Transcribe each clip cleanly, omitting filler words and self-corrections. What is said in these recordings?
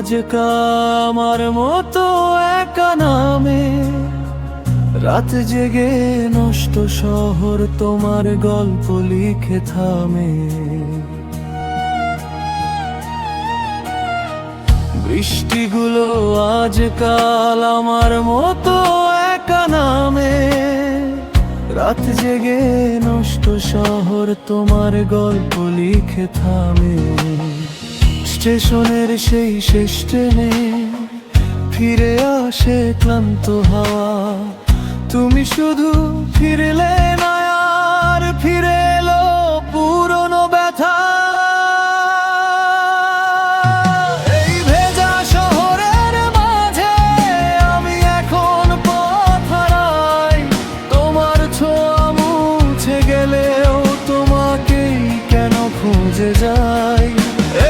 আজ আমার মতো একা নামে, রাত জেগে নষ্ট শহর তোমার গল্প লিখে থামে। বৃষ্টিগুলো আজকাল আমার মতো একা নামে, রাত জেগে নষ্ট শহর তোমার গল্প লিখে থামে। স্টেশনের সেই শেষ ট্রেনে ফিরে আসে ক্লান্ত হাওয়া, তুমি শুধু ফিরলে না, আর ফিরে এলো পুরনো ব্যথা। এই ভেজা শহরের মাঝে আমি এখন পথ হারাই, তোমার ছোঁয়া মুছে গেলেও তোমাকেই কেন খুঁজে যাই।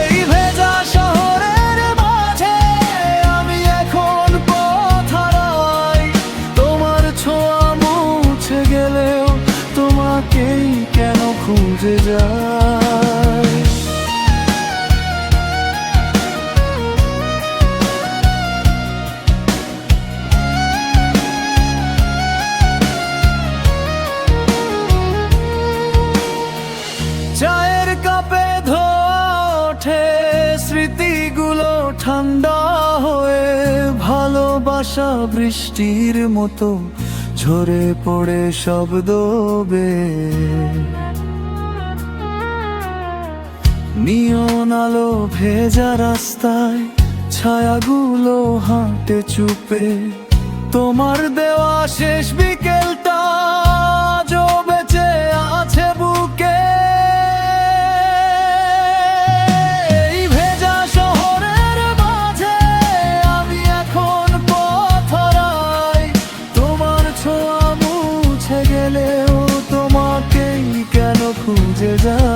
এই ভেজা শহরের মাঝে আমি এখন পথ হারাই, তোমার ছোঁয়া মুছে গেলেও তোমাকেই কেন খুঁজে যাই। চায়ের কাপে ধোয়া ওঠে স্মৃতিগুলো ঠান্ডা হয়ে, ভালোবাসা বৃষ্টির মতো ঝরে পড়ে শব্দ বেয়ে। নিয়ন আলো ভেজা রাস্তায় ছায়াগুলো হাঁটে চুপে, তোমার দেওয়া শেষ বিকেলটা আজও বেঁচে আছে বুকে। এই ভেজা শহরের মাঝে আমি এখন পথ হারাই, তোমার ছোঁয়া মুছে গেলেও তোমাকেই কেন খুঁজে যাই।